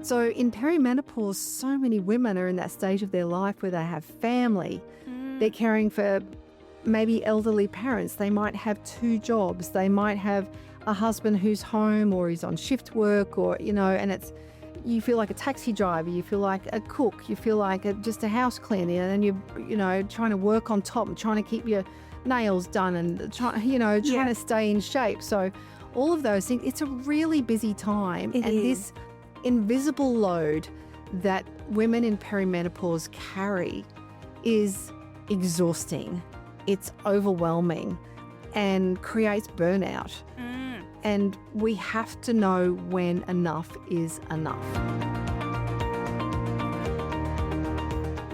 So in perimenopause, so many women are in that stage of their life where they have family. They're caring for maybe elderly parents. They might have 2 jobs. They might have a husband who's home or he's on shift work, or, and you feel like a taxi driver, you feel like a cook, you feel like just a house cleaner, and you're trying to work on top and trying to keep your nails done and trying to stay in shape. So all of those things, it's a really busy time. This invisible load that women in perimenopause carry is exhausting. It's overwhelming and creates burnout. And we have to know when enough is enough.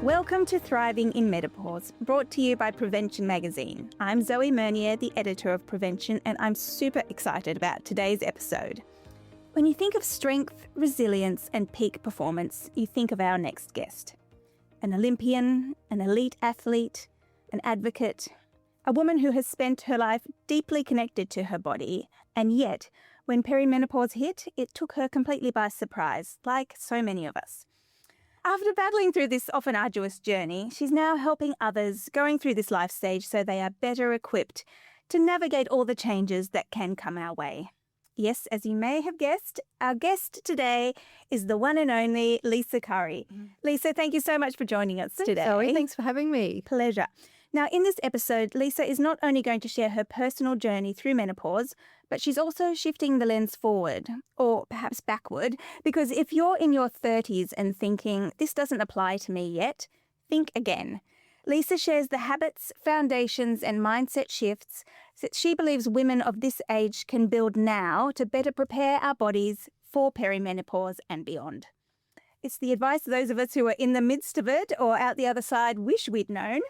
Welcome to Thriving in Menopause, brought to you by Prevention Magazine. I'm Zoe Mernier, the editor of Prevention, and I'm super excited about today's episode. When you think of strength, resilience, and peak performance, you think of our next guest. An Olympian, an elite athlete, an advocate, a woman who has spent her life deeply connected to her body, and yet, when perimenopause hit, it took her completely by surprise, like so many of us. After battling through this often arduous journey, she's now helping others going through this life stage so they are better equipped to navigate all the changes that can come our way. Yes, as you may have guessed, our guest today is the one and only Lisa Curry. Lisa, thank you so much for joining us today. Zoe, thanks for having me. Pleasure. Now, in this episode, Lisa is not only going to share her personal journey through menopause, but she's also shifting the lens forward, or perhaps backward, because if you're in your 30s and thinking, this doesn't apply to me yet, think again. Lisa shares the habits, foundations, and mindset shifts that she believes women of this age can build now to better prepare our bodies for perimenopause and beyond. It's the advice those of us who are in the midst of it or out the other side wish we'd known.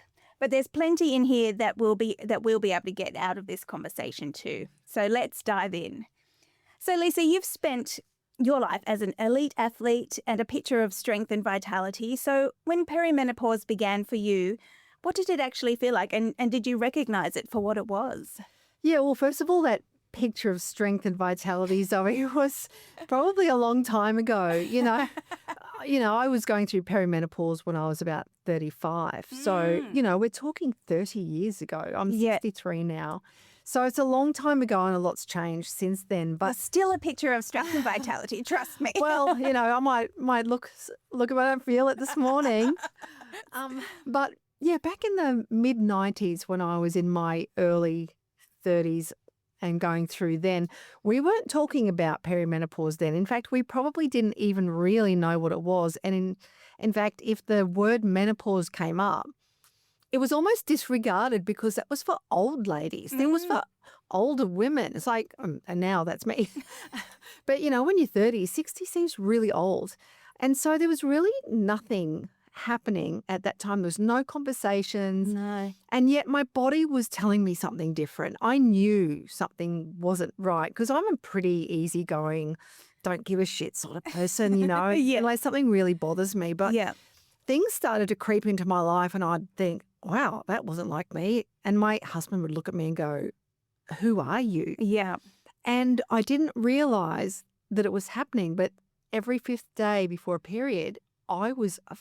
But there's plenty in here that we'll be able to get out of this conversation too. So let's dive in. So Lisa, you've spent your life as an elite athlete and a picture of strength and vitality. So when perimenopause began for you, what did it actually feel like? And did you recognize it for what it was? Yeah, well, first of all, that picture of strength and vitality, Zoe, was probably a long time ago. I was going through perimenopause when I was about 35. So, we're talking 30 years ago. I'm 63 now. So it's a long time ago and a lot's changed since then. But still a picture of strength and vitality, trust me. Well, I might look at what I feel it this morning. But yeah, back in the mid-90s when I was in my early 30s and going through then, we weren't talking about perimenopause then. In fact, we probably didn't even really know what it was. And in fact, if the word menopause came up, it was almost disregarded because that was for old ladies. That was for older women. It's like, and now that's me. But, when you're 30, 60 seems really old. And so there was really nothing happening at that time. There was no conversations. No. And yet my body was telling me something different. I knew something wasn't right because I'm a pretty easygoing, don't give a shit sort of person, Like something really bothers me. But things started to creep into my life and I'd think, wow, that wasn't like me. And my husband would look at me and go, who are you? Yeah. And I didn't realize that it was happening. But every 5th day before a period, I was I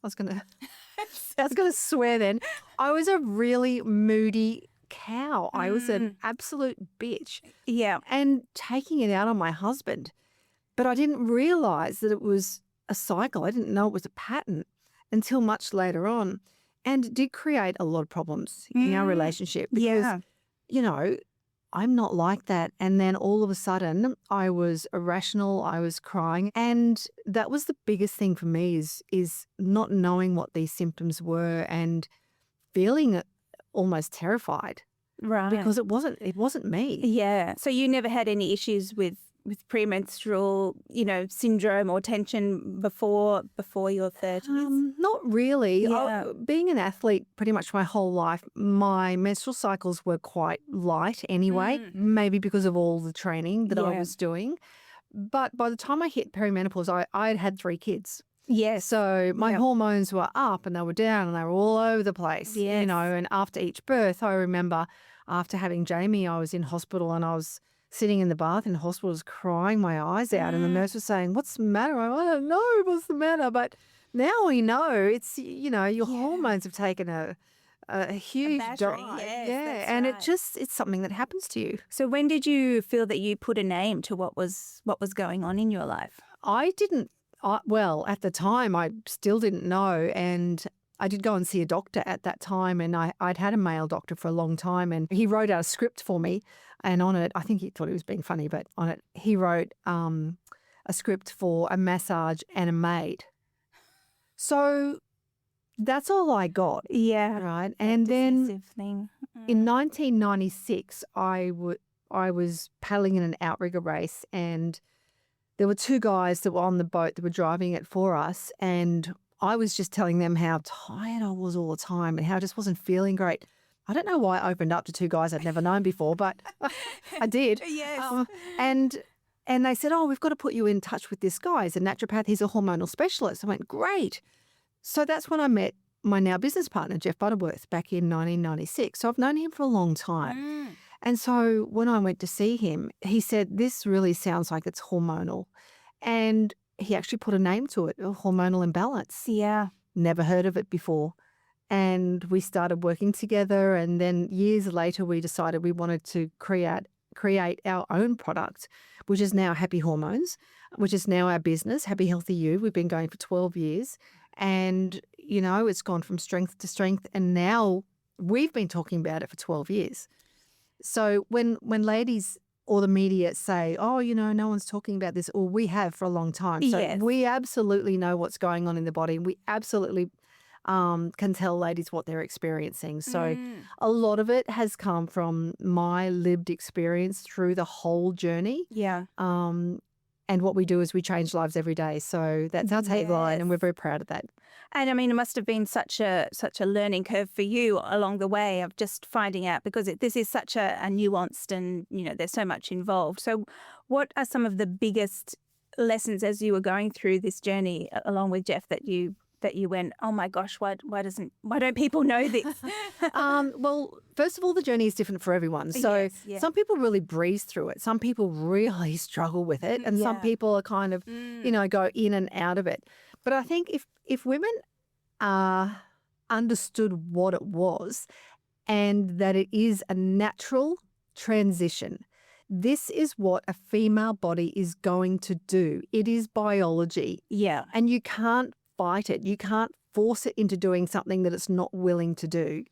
was going to swear then. I was a really moody cow. I was an absolute bitch. Yeah. And taking it out on my husband. But I didn't realize that it was a cycle. I didn't know it was a pattern until much later on, and it did create a lot of problems in our relationship because, I'm not like that. And then all of a sudden I was irrational, I was crying. And that was the biggest thing for me is not knowing what these symptoms were and feeling almost terrified. Right. Because it wasn't me. Yeah. So you never had any issues with premenstrual, syndrome or tension before your 30s? Not really. Yeah. Being an athlete pretty much my whole life, my menstrual cycles were quite light anyway, maybe because of all the training that I was doing. But by the time I hit perimenopause, I had 3 kids. Yes. So my hormones were up and they were down and they were all over the place, and after each birth, I remember after having Jamie, I was in hospital and I was sitting in the bath in hospital, was crying my eyes out, and the nurse was saying, "What's the matter?" I don't know what's the matter, but now we know it's, your hormones have taken a huge battering, dive. yes, Yeah, that's and right. it's something that happens to you. So when did you feel that you put a name to what was going on in your life? I didn't, well, at the time, I still didn't know. And I did go and see a doctor at that time. And I'd had a male doctor for a long time. And he wrote out a script for me. And on it, I think he thought he was being funny, but on it, he wrote a script for a massage and a maid. So that's all I got. Yeah, Right. that And then dismissive thing. in 1996, I was paddling in an outrigger race, and there were two guys that were on the boat that were driving it for us, and I was just telling them how tired I was all the time and how I just wasn't feeling great. I don't know why I opened up to two guys I'd never known before, but I did. Yes. And they said, "Oh, we've got to put you in touch with this guy. He's a naturopath. He's a hormonal specialist." I went, "Great." So that's when I met my now business partner, Jeff Butterworth, back in 1996. So I've known him for a long time. And so when I went to see him, he said, "This really sounds like it's hormonal." And he actually put a name to it, a hormonal imbalance. Yeah. Never heard of it before. And we started working together. And then years later, we decided we wanted to create our own product, which is now Happy Hormones, which is now our business, Happy Healthy You. We've been going for 12 years. And, it's gone from strength to strength. And now we've been talking about it for 12 years. So when ladies or the media say, "Oh, no one's talking about this," or we have for a long time. So Yes. we absolutely know what's going on in the body. We absolutely can tell ladies what they're experiencing. So a lot of it has come from my lived experience through the whole journey. Yeah. And what we do is we change lives every day. So that's our tagline, and we're very proud of that. And I mean, it must have been such a learning curve for you along the way of just finding out, because this is such a nuanced and, there's so much involved. So what are some of the biggest lessons as you were going through this journey along with Jeff that you went, "Oh my gosh, why don't people know this?" Well, first of all, the journey is different for everyone. So Yes, yeah. some people really breeze through it. Some people really struggle with it. And some Yeah. people are kind of, go in and out of it. But I think if women understood what it was and that it is a natural transition, this is what a female body is going to do. It is biology. Yeah. And you can't fight it. You can't force it into doing something that it's not willing to do.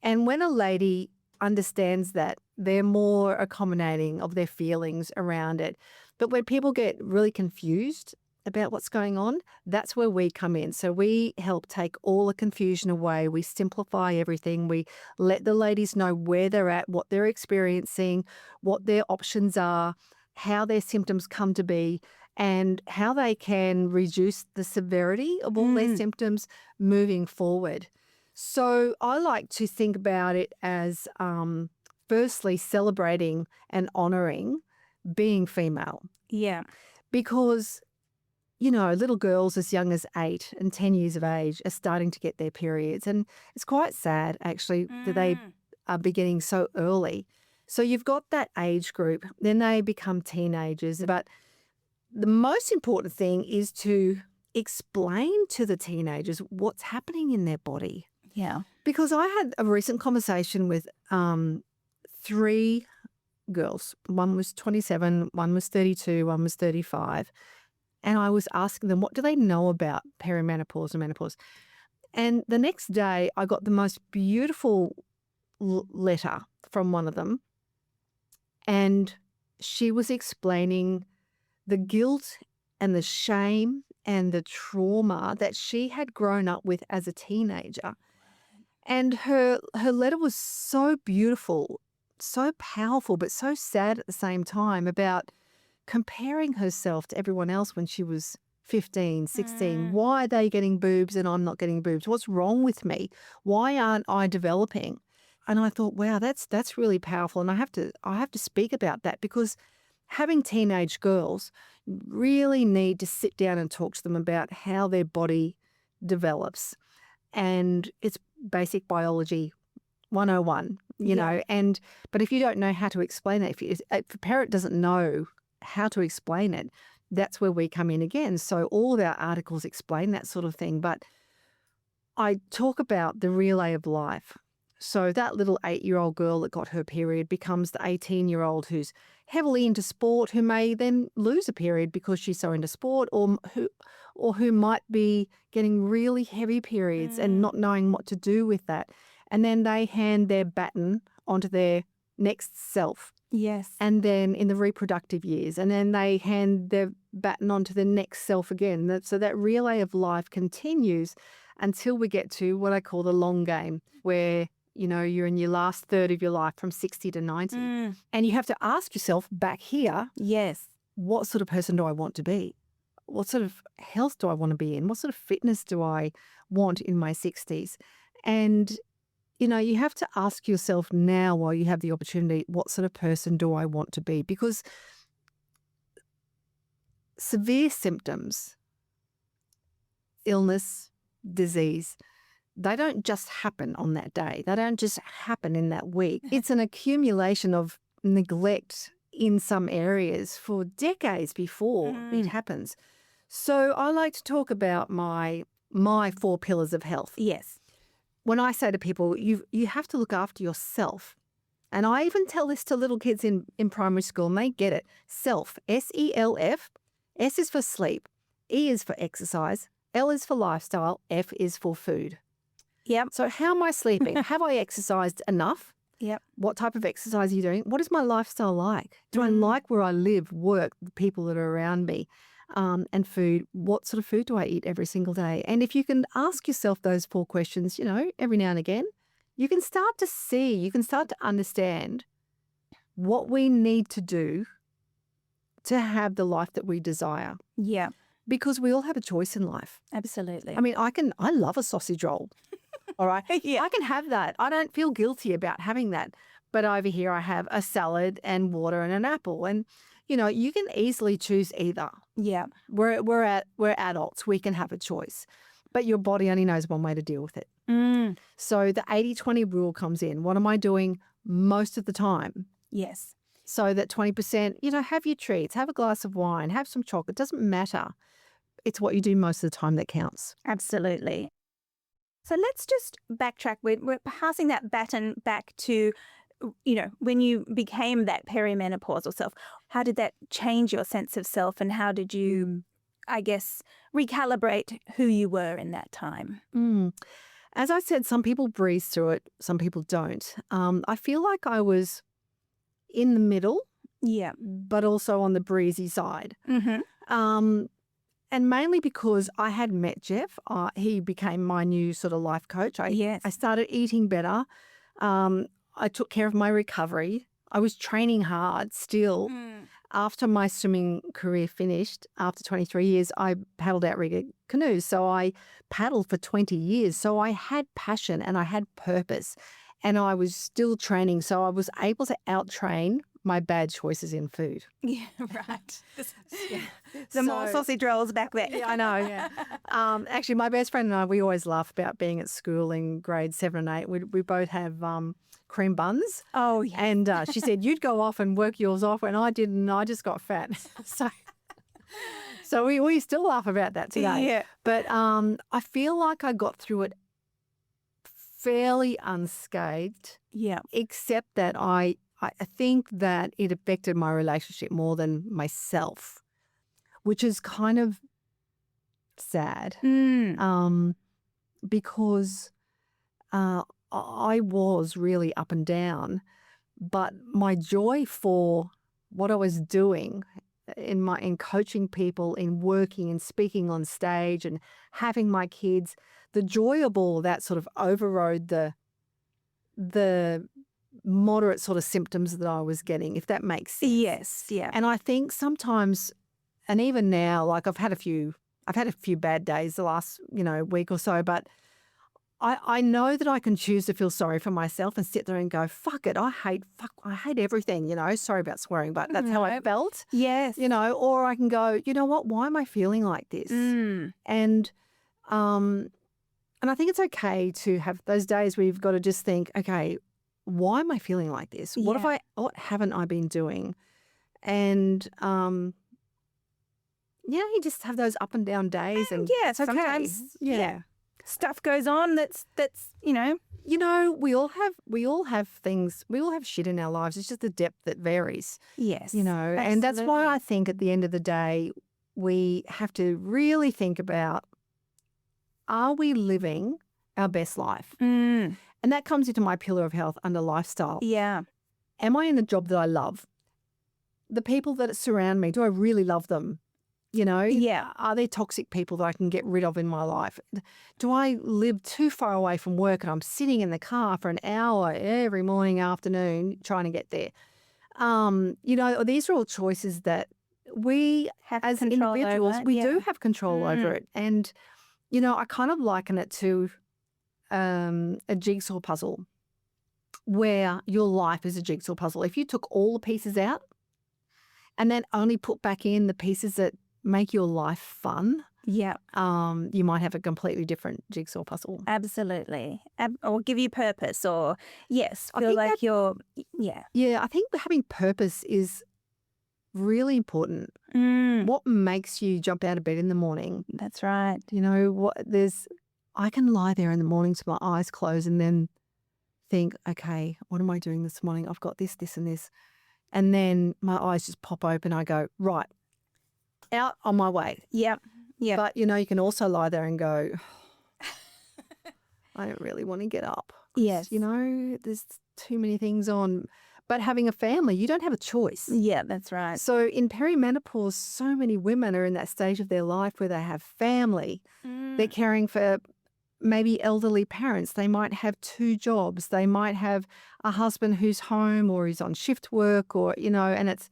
And when a lady understands that, they're more accommodating of their feelings around it. But when people get really confused about what's going on, that's where we come in. So we help take all the confusion away. We simplify everything. We let the ladies know where they're at, what they're experiencing, what their options are, how their symptoms come to be, and how they can reduce the severity of all their symptoms moving forward. So I like to think about it as firstly celebrating and honouring being female, Yeah. because, little girls as young as 8 and 10 years of age are starting to get their periods. And it's quite sad, actually, that they are beginning so early. So you've got that age group, then they become teenagers. But the most important thing is to explain to the teenagers what's happening in their body. Yeah. Because I had a recent conversation with 3 girls. One was 27, one was 32, one was 35. And I was asking them, what do they know about perimenopause and menopause? And the next day, I got the most beautiful letter from one of them. And she was explaining the guilt and the shame and the trauma that she had grown up with as a teenager. And her letter was so beautiful, so powerful, but so sad at the same time, about comparing herself to everyone else when she was 15, 16. Why are they getting boobs and I'm not getting boobs? What's wrong with me? Why aren't I developing? And I thought, wow, that's really powerful. And I have to speak about that, because having teenage girls really need to sit down and talk to them about how their body develops. And it's basic biology 101. you know, but if you don't know how to explain it, if a parent doesn't know how to explain it, that's where we come in again. So all of our articles explain that sort of thing. But I talk about the relay of life. So that little 8-year-old girl that got her period becomes the 18-year-old who's heavily into sport, who may then lose a period because she's so into sport, or who might be getting really heavy periods and not knowing what to do with that. And then they hand their baton onto their next self. Yes. And then in the reproductive years, and then they hand their baton onto the next self again. So that relay of life continues until we get to what I call the long game, where you're in your last third of your life from 60 to 90. And you have to ask yourself back here, yes, what sort of person do I want to be? What sort of health do I want to be in? What sort of fitness do I want in my 60s? And, you have to ask yourself now while you have the opportunity, what sort of person do I want to be? Because severe symptoms, illness, disease, they don't just happen on that day. They don't just happen in that week. It's an accumulation of neglect in some areas for decades before it happens. So I like to talk about my 4 pillars of health. Yes. When I say to people, you have to look after yourself. And I even tell this to little kids in primary school, and they get it. Self, S-E-L-F. S is for sleep. E is for exercise. L is for lifestyle. F is for food. Yep. So how am I sleeping? Have I exercised enough? Yep. What type of exercise are you doing? What is my lifestyle like? Do I like where I live, work, the people that are around me, and food? What sort of food do I eat every single day? And if you can ask yourself those 4 questions, every now and again, you can start to understand what we need to do to have the life that we desire. Yeah. Because we all have a choice in life. Absolutely. I mean, I love a sausage roll. All right. Yeah. I can have that. I don't feel guilty about having that. But over here I have a salad and water and an apple. And, you can easily choose either. Yeah. We're adults. We can have a choice. But your body only knows one way to deal with it. So the 80-20 rule comes in. What am I doing most of the time? Yes. So that 20%, have your treats, have a glass of wine, have some chocolate. It doesn't matter. It's what you do most of the time that counts. Absolutely. So let's just backtrack. We're passing that baton back to, when you became that perimenopausal self. How did that change your sense of self, and how did you, I guess, recalibrate who you were in that time? As I said, some people breeze through it, some people don't. I feel like I was in the middle, but also on the breezy side. And mainly because I had met Jeff. He became my new sort of life coach. I started eating better. I took care of my recovery. I was training hard still. After my swimming career finished, after 23 years, I paddled outrigger canoes. So I paddled for 20 years. So I had passion and I had purpose, and I was still training. So I was able to out-train my bad choices in food. Yeah, right. The more sausage rolls back there. Yeah, I know, yeah. Actually, my best friend and I, we always laugh about being at school in grades 7 and 8. We both have cream buns. Oh, yeah. And she said, you'd go off and work yours off, and I didn't. I just got fat. So we still laugh about that today. Yeah. But I feel like I got through it fairly unscathed. Yeah. Except that I think that it affected my relationship more than myself, which is kind of sad. Because I was really up and down, but my joy for what I was doing in coaching people, in working and speaking on stage and having my kids, the joy of all that sort of overrode the moderate sort of symptoms that I was getting, if that makes sense. Yes, yeah. And I think sometimes, and even now, like I've had a few bad days the last, week or so, but I know that I can choose to feel sorry for myself and sit there and go, fuck it, I hate everything, sorry about swearing, but that's how I felt. Yes. Or I can go, you know what, why am I feeling like this? And I think it's okay to have those days where you've got to just think, okay, why am I feeling like this? What haven't I been doing? And you just have those up and down days, and it's okay. Sometimes stuff goes on that's we all have things, we all have shit in our lives. It's just the depth that varies. Yes. And that's why I think at the end of the day we have to really think about, are we living our best life? And that comes into my pillar of health under lifestyle. Yeah. Am I in a job that I love? The people that surround me, do I really love them? Yeah. Are there toxic people that I can get rid of in my life? Do I live too far away from work and I'm sitting in the car for an hour every morning, afternoon trying to get there? These are all choices that we Have as control individuals, over it, we do have control over it. And, I kind of liken it to a jigsaw puzzle, where your life is a jigsaw puzzle. If you took all the pieces out and then only put back in the pieces that make your life fun, you might have a completely different jigsaw puzzle. Absolutely. Or give you purpose, or I think having purpose is really important. What makes you jump out of bed in the morning? That's right. I can lie there in the mornings with my eyes closed and then think, okay, what am I doing this morning? I've got this, this, and this. And then my eyes just pop open. I go, right, out on my way. Yep. But, you can also lie there and go, I don't really want to get up. Yes. There's too many things on. But having a family, you don't have a choice. Yeah, that's right. So in perimenopause, so many women are in that stage of their life where they have family. They're caring for maybe elderly parents. They might have 2 jobs. They might have a husband who's home or is on shift work, or, and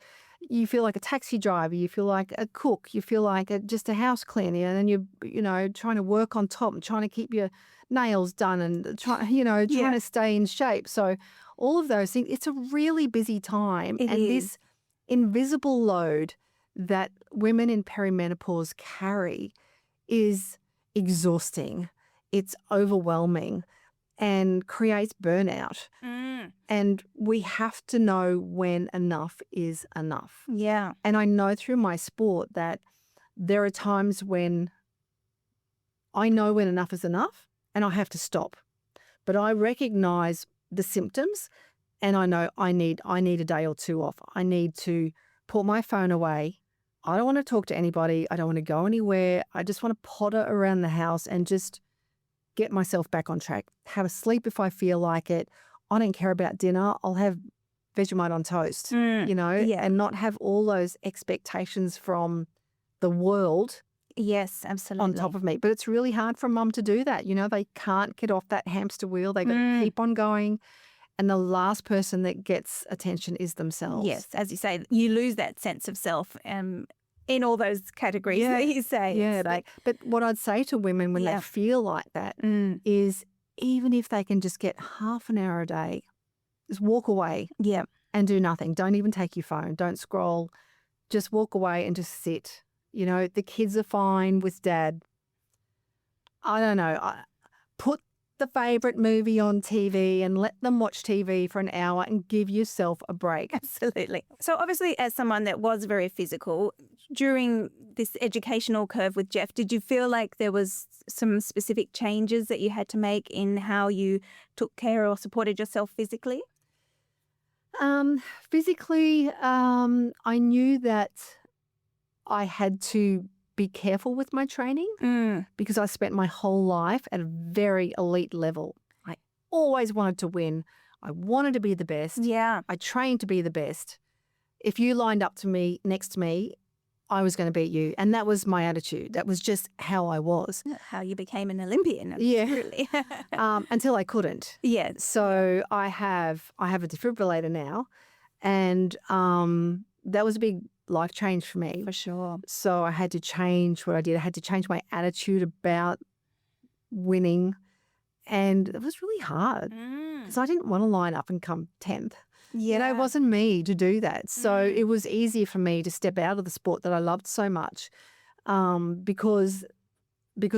you feel like a taxi driver, you feel like a cook, you feel like just a house cleaner, and then you're trying to work on top and trying to keep your nails done and trying to stay in shape. So all of those things, it's a really busy time. It is. This invisible load that women in perimenopause carry is exhausting. It's overwhelming and creates burnout. And we have to know when enough is enough. Yeah. And I know through my sport that there are times when I know when enough is enough and I have to stop. But I recognize the symptoms and I know I need a day or 2 off. I need to put my phone away. I don't want to talk to anybody. I don't want to go anywhere. I just want to potter around the house and just get myself back on track. Have a sleep if I feel like it. I don't care about dinner. I'll have Vegemite on toast, and not have all those expectations from the world. Yes, absolutely. On top of me. But it's really hard for mum to do that. They can't get off that hamster wheel. They've got to keep on going. And the last person that gets attention is themselves. Yes, as you say, you lose that sense of self in all those categories that you say. Yeah. But what I'd say to women when they feel like that is, even if they can just get half an hour a day, just walk away and do nothing. Don't even take your phone. Don't scroll. Just walk away and just sit. The kids are fine with dad. I don't know. Put the favourite movie on TV and let them watch TV for an hour and give yourself a break. Absolutely. So obviously, as someone that was very physical, during this educational curve with Jeff, did you feel like there was some specific changes that you had to make in how you took care or supported yourself physically? Physically, I knew that I had to be careful with my training because I spent my whole life at a very elite level. I always wanted to win. I wanted to be the best. Yeah. I trained to be the best. If you lined up to me, next to me, I was going to beat you. And that was my attitude. That was just how I was. How you became an Olympian. Absolutely. Until I couldn't. Yeah. So I have a defibrillator now, and that was a big life change for me. For sure. So I had to change what I did. I had to change my attitude about winning, and it was really hard because I didn't want to line up and come 10th. Yeah. It wasn't me to do that. So it was easier for me to step out of the sport that I loved so much because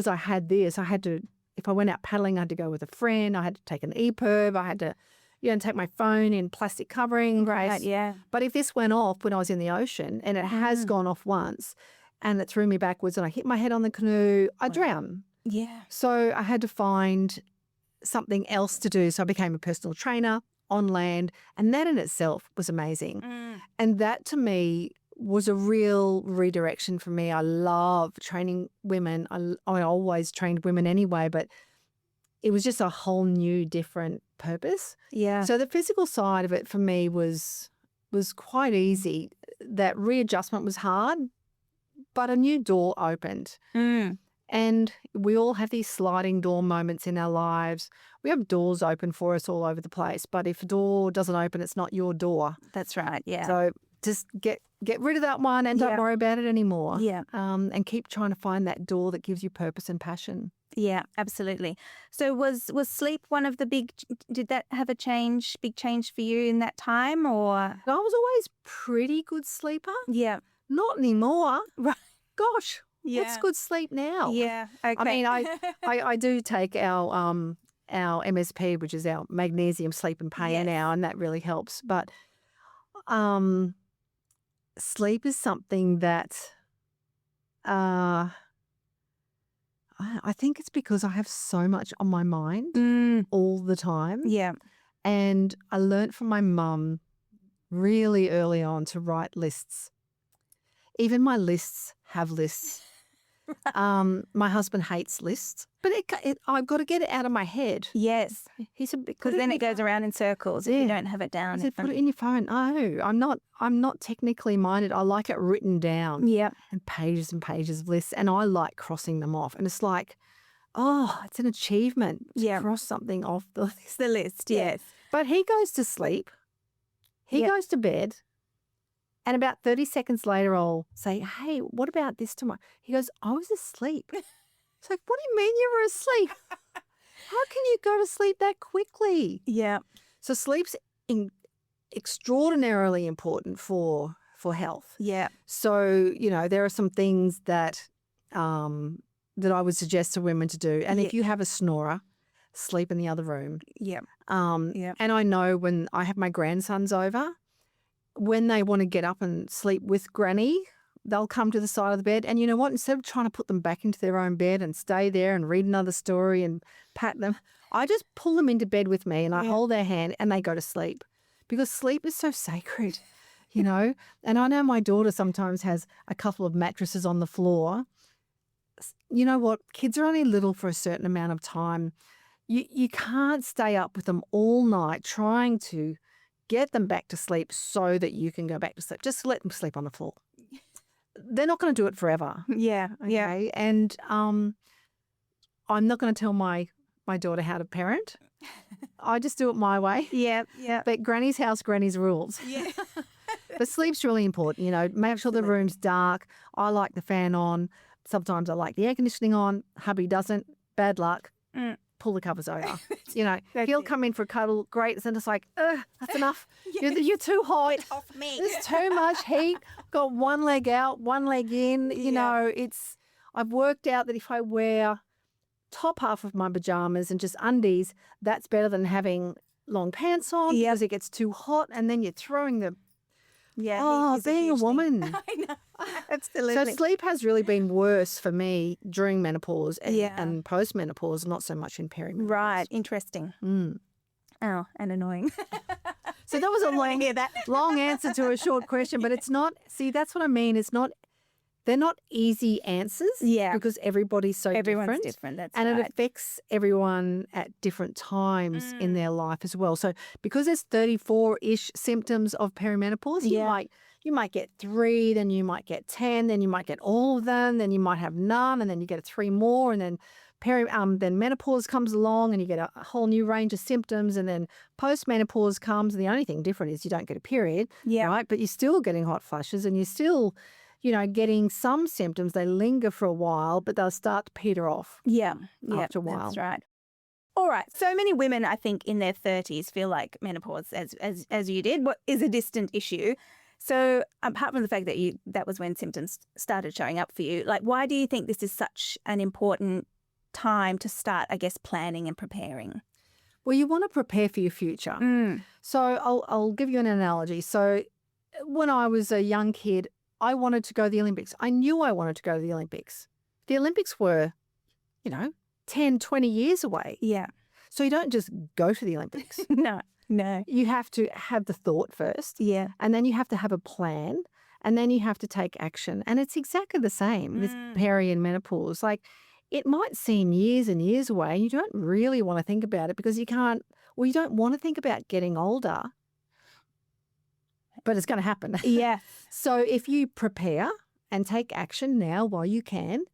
I had this. I had to, if I went out paddling, I had to go with a friend. I had to take an EPIRB. I had to, you know, take my phone in plastic covering. Right, yeah. But if this went off when I was in the ocean, and it has gone off once, and it threw me backwards and I hit my head on the canoe, I drown. Yeah. So I had to find something else to do. So I became a personal trainer on land, and that in itself was amazing. And that to me was a real redirection for me. I love training women. I always trained women anyway, but it was just a whole new, different purpose. Yeah. So the physical side of it for me was quite easy. That readjustment was hard, but a new door opened. And we all have these sliding door moments in our lives. We have doors open for us all over the place, but if a door doesn't open, it's not your door. That's right, yeah. So just get rid of that one and don't worry about it anymore. Yeah. And keep trying to find that door that gives you purpose and passion. Yeah, absolutely. So was sleep one of the did that have a big change for you in that time, or? I was always pretty good sleeper. Yeah. Not anymore. Right. Gosh, Yeah. what's good sleep now? Yeah. Okay. I mean, I do take our MSP, which is our magnesium sleep and pain now, and that really helps. But sleep is something that I think it's because I have so much on my mind all the time. Yeah. And I learnt from my mum really early on to write lists. Even my lists have lists. My husband hates lists, but I've got to get it out of my head. Yes. He said, Because then it goes around in circles if you don't have it down. He said, put it in your phone. No, I'm not technically minded. I like it written down. Yeah. And pages of lists. And I like crossing them off. And it's like, oh, it's an achievement to cross something off the list. The list, yes. But he goes to sleep. He goes to bed. And about 30 seconds later, I'll say, hey, what about this tomorrow? He goes, I was asleep. It's like, what do you mean you were asleep? How can you go to sleep that quickly? Yeah. So sleep's extraordinarily important for health. Yeah. So, you know, there are some things that that I would suggest to women to do. And if you have a snorer, sleep in the other room. Yeah. And I know when I have my grandsons over, when they want to get up and sleep with Granny, they'll come to the side of the bed. And you know what? Instead of trying to put them back into their own bed and stay there and read another story and pat them, I just pull them into bed with me and I hold their hand and they go to sleep, because sleep is so sacred, you know. And I know my daughter sometimes has a couple of mattresses on the floor. You know what? Kids are only little for a certain amount of time. You can't stay up with them all night trying to get them back to sleep so that you can go back to sleep. Just let them sleep on the floor. They're not going to do it forever. Yeah. Okay? Yeah. And I'm not going to tell my daughter how to parent. I just do it my way. Yeah. Yeah. But Granny's house, Granny's rules. Yeah. But sleep's really important. You know, make sure the room's dark. I like the fan on. Sometimes I like the air conditioning on. Hubby doesn't. Bad luck. Pull the covers over. You know, he'll come in for a cuddle. Great. And it's like, that's enough. You're too hot. Off me. There's too much heat. Got one leg out, one leg in. You know, I've worked out that if I wear top half of my pajamas and just undies, that's better than having long pants on because it gets too hot and then you're throwing the... Yeah. Oh, being a woman. I know. Absolutely. So sleep has really been worse for me during menopause and post-menopause, not so much in perimenopause. Right. Interesting. Oh, and annoying. So that was a long answer to a short question, but it's not, see, that's what I mean. They're not easy answers because everybody's so Everyone's different. That's and right. it affects everyone at different times in their life as well. So because there's 34-ish symptoms of perimenopause, you might get 3, then you might get 10, then you might get all of them, then you might have none, and then you get 3 more, and then then menopause comes along and you get a whole new range of symptoms, and then post-menopause comes, and the only thing different is you don't get a period, right? But you're still getting hot flushes and you're still, you know, getting some symptoms. They linger for a while, but they'll start to peter off after a while. That's right. All right. So many women, I think, in their 30s feel like menopause, as you did, is a distant issue. So apart from the fact that that was when symptoms started showing up for you, like, why do you think this is such an important time to start, I guess, planning and preparing? Well, you want to prepare for your future. So I'll give you an analogy. So when I was a young kid, I wanted to go to the Olympics. I knew I wanted to go to the Olympics. The Olympics were, 10, 20 years away. Yeah. So you don't just go to the Olympics. No. You have to have the thought first. Yeah. And then you have to have a plan. And then you have to take action. And it's exactly the same with peri and menopause. Like, it might seem years and years away. And you don't really want to think about it because you don't want to think about getting older. But it's going to happen. Yes. So if you prepare and take action now while you can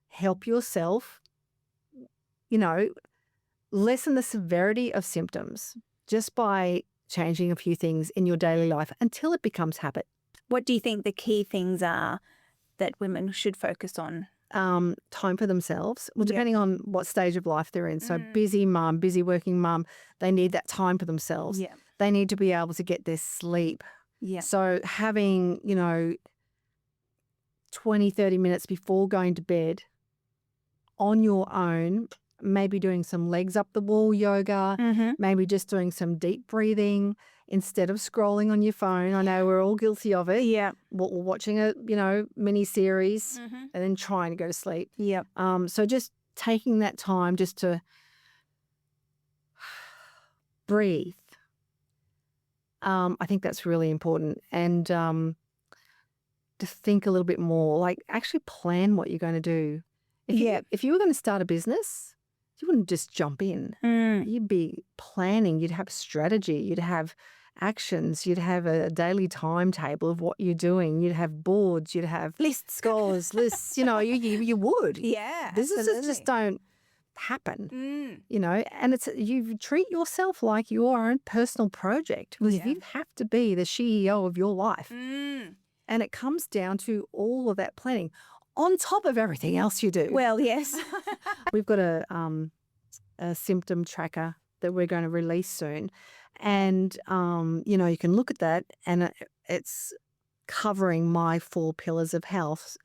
help yourself, lessen the severity of symptoms just by changing a few things in your daily life until it becomes habit. What do you think the key things are that women should focus on? Time for themselves. Well, depending on what stage of life they're in. So busy mum, busy working mum, they need that time for themselves. Yeah. They need to be able to get their sleep. Yeah. So having, 20, 30 minutes before going to bed on your own, maybe doing some legs up the wall yoga, maybe just doing some deep breathing instead of scrolling on your phone. I know we're all guilty of it. Yeah. Watching a, mini series and then trying to go to sleep. Yeah. So just taking that time just to breathe. I think that's really important. And to think a little bit more, like actually plan what you're going to do. If you were going to start a business, you wouldn't just jump in. You'd be planning. You'd have strategy. You'd have actions. You'd have a daily timetable of what you're doing. You'd have boards. You'd have Lists. goals, lists. You would. Yeah. Businesses just don't happen. And you treat yourself like your own personal project because you have to be the CEO of your life. And it comes down to all of that planning on top of everything else you do. Well, yes. We've got a symptom tracker that we're going to release soon. And, you can look at that and it's covering my 4 pillars of health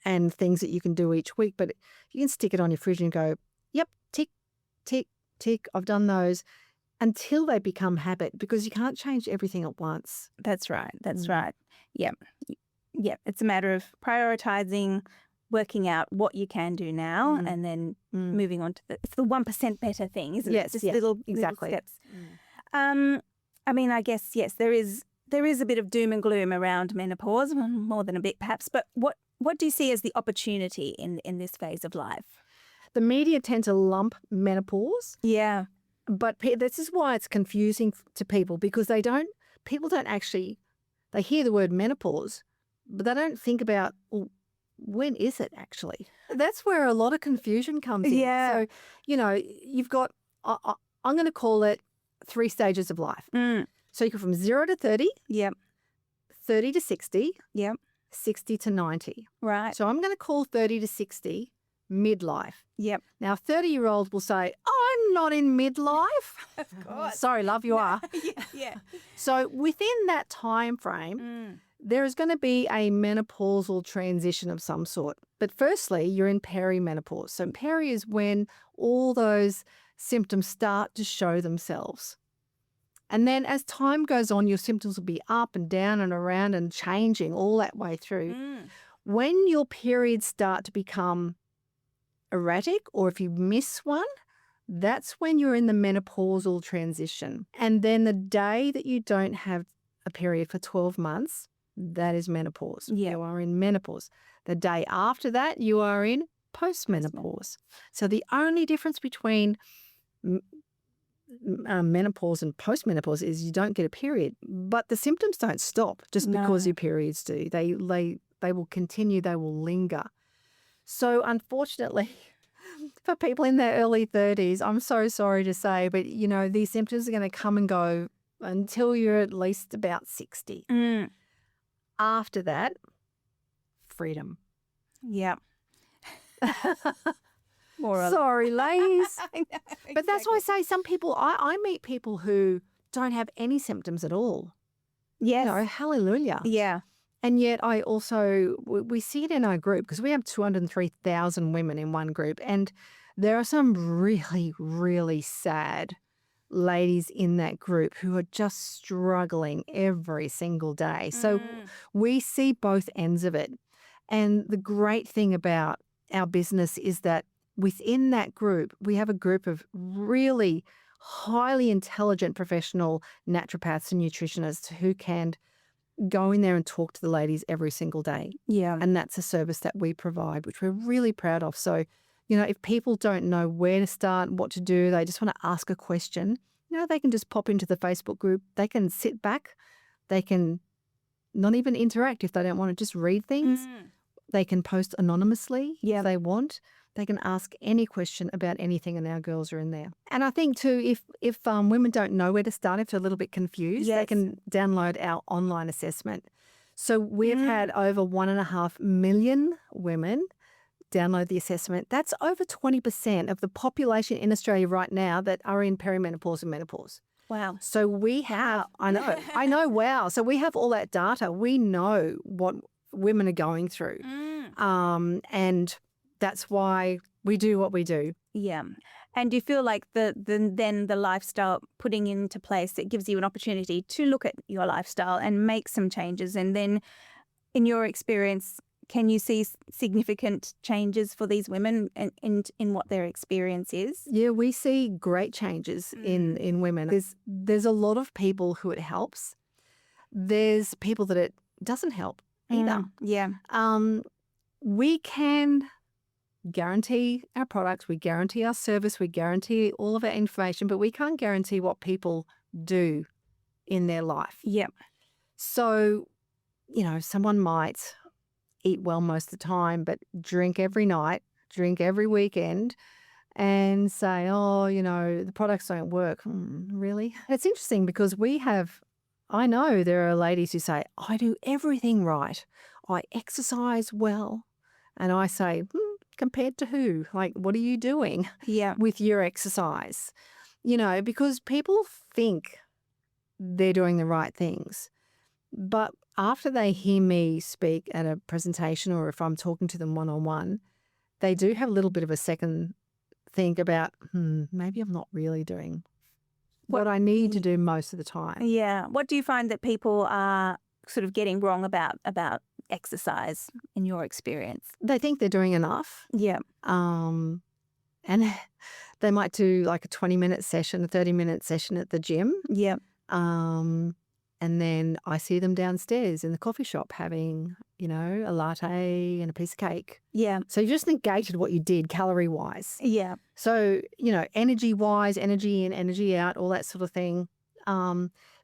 and things that you can do each week. But you can stick it on your fridge and go, yep, tick, tick, tick. I've done those until they become habit because you can't change everything at once. That's right. Yep. It's a matter of prioritizing, working out what you can do now, and then moving on to it's the 1% better thing, isn't it? Just little steps. I guess yes, there is a bit of doom and gloom around menopause, more than a bit perhaps. But what do you see as the opportunity in this phase of life? The media tend to lump menopause. Yeah. But this is why it's confusing to people because people don't actually, they hear the word menopause, but they don't think about, well, when is it actually? That's where a lot of confusion comes in. Yeah. So, you've got, I'm going to call it 3 stages of life. So you go from 0 to 30. Yep. 30 to 60. Yep. 60 to 90. Right. So I'm going to call 30 to 60 midlife. Yep. Now, 30-year-olds will say, I'm not in midlife. Of course. Sorry, love, you are. Yeah. So within that time frame, there is going to be a menopausal transition of some sort. But firstly, you're in perimenopause. So peri is when all those symptoms start to show themselves. And then as time goes on, your symptoms will be up and down and around and changing all that way through. When your periods start to become erratic or if you miss one, that's when you're in the menopausal transition. And then the day that you don't have a period for 12 months, that is menopause. Yeah. You are in menopause. The day after that, you are in postmenopause. So the only difference between menopause and postmenopause is you don't get a period, but the symptoms don't stop just because your periods do. They will continue. They will linger. So unfortunately, for people in their early 30s, I'm so sorry to say, but these symptoms are going to come and go until you're at least about 60. After that, freedom. Yeah. Sorry, ladies. I know, But that's why I say some people, I meet people who don't have any symptoms at all. Yes. Hallelujah. Yeah. And yet we see it in our group because we have 203,000 women in one group and There are some really, really sad ladies in that group who are just struggling every single day. So we see both ends of it. And the great thing about our business is that within that group, we have a group of really highly intelligent professional naturopaths and nutritionists who can go in there and talk to the ladies every single day. Yeah. And that's a service that we provide, which we're really proud of. So, if people don't know where to start, what to do, they just want to ask a question, they can just pop into the Facebook group. They can sit back. They can not even interact if they don't want to just read things. They can post anonymously if they want. They can ask any question about anything, and our girls are in there. And I think too, if women don't know where to start, if they're a little bit confused, they can download our online assessment. So we've had over 1.5 million women download the assessment. That's over 20% of the population in Australia right now that are in perimenopause and menopause. Wow. So we have, I know, wow. So we have all that data. We know what women are going through. And that's why we do what we do. Yeah. And do you feel like then the lifestyle putting into place, it gives you an opportunity to look at your lifestyle and make some changes? And then in your experience, can you see significant changes for these women in what their experience is? Yeah, we see great changes in women. There's a lot of people who it helps. There's people that it doesn't help either. Yeah. We can guarantee our products, we guarantee our service, we guarantee all of our information, but we can't guarantee what people do in their life. Yep. So, someone might eat well most of the time, but drink every night, drink every weekend, and say, the products don't work. Really? It's interesting because I know there are ladies who say, I do everything right. I exercise well. And I say, compared to who? Like, what are you doing with your exercise? Because people think they're doing the right things. But after they hear me speak at a presentation or if I'm talking to them one-on-one, they do have a little bit of a second think about, maybe I'm not really doing what I need to do most of the time. Yeah. What do you find that people are sort of getting wrong about exercise in your experience? They think they're doing enough. Yeah. And they might do like a 20-minute session, a 30-minute session at the gym. Yeah. And then I see them downstairs in the coffee shop having, a latte and a piece of cake. Yeah. So you just negated what you did calorie-wise. Yeah. So, energy-wise, energy in, energy out, all that sort of thing.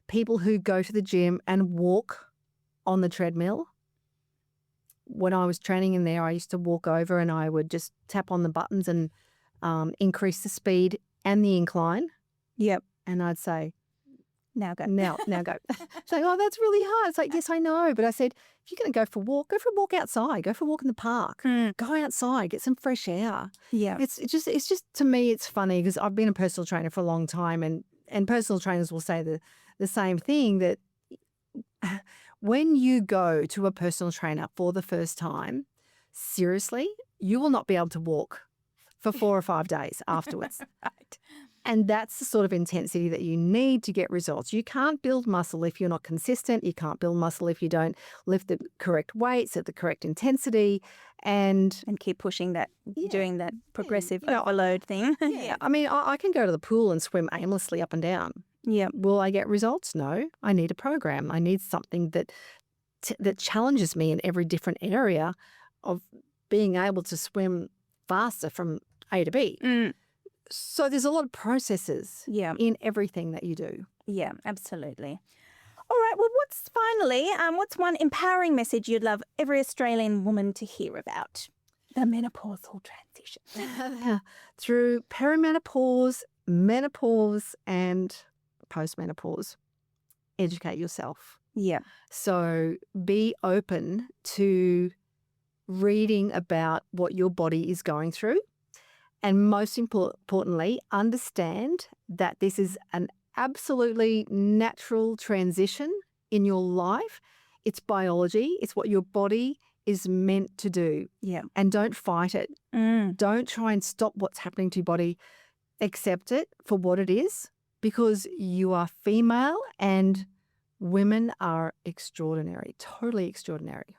People who go to the gym and walk on the treadmill. When I was training in there, I used to walk over and I would just tap on the buttons and increase the speed and the incline. Yep. And I'd say, now go. Now go. So, that's really hard. It's like, yes, I know. But I said, if you're going to go for a walk outside. Go for a walk in the park. Go outside, get some fresh air. Yeah. It's just to me, it's funny because I've been a personal trainer for a long time and personal trainers will say the same thing, that when you go to a personal trainer for the first time, seriously, you will not be able to walk for 4 or 5 days afterwards. Right. And that's the sort of intensity that you need to get results. You can't build muscle if you're not consistent. You can't build muscle if you don't lift the correct weights at the correct intensity and keep pushing that, doing that progressive overload thing. Yeah. I mean, I can go to the pool and swim aimlessly up and down. Yeah. Will I get results? No. I need a program. I need something that challenges me in every different area of being able to swim faster from A to B. So there's a lot of processes in everything that you do. Yeah, absolutely. All right. Well, what's one empowering message you'd love every Australian woman to hear about? The menopausal transition. Through perimenopause, menopause, and postmenopause, educate yourself. Yeah. So be open to reading about what your body is going through. And most importantly, understand that this is an absolutely natural transition in your life. It's biology. It's what your body is meant to do. Yeah. And don't fight it. Don't try and stop what's happening to your body. Accept it for what it is, because you are female and women are extraordinary, totally extraordinary.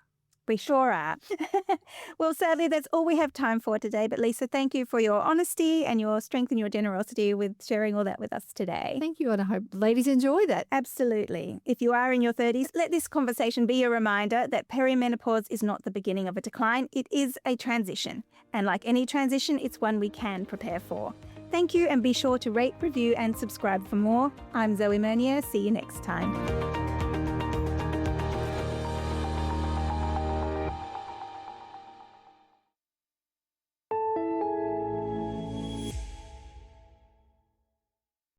We sure are. Well, sadly, that's all we have time for today. But Lisa, thank you for your honesty and your strength and your generosity with sharing all that with us today. Thank you, and I hope ladies enjoy that. Absolutely. If you are in your 30s, let this conversation be a reminder that perimenopause is not the beginning of a decline. It is a transition. And like any transition, it's one we can prepare for. Thank you, and be sure to rate, review and subscribe for more. I'm Zoe Mernier. See you next time.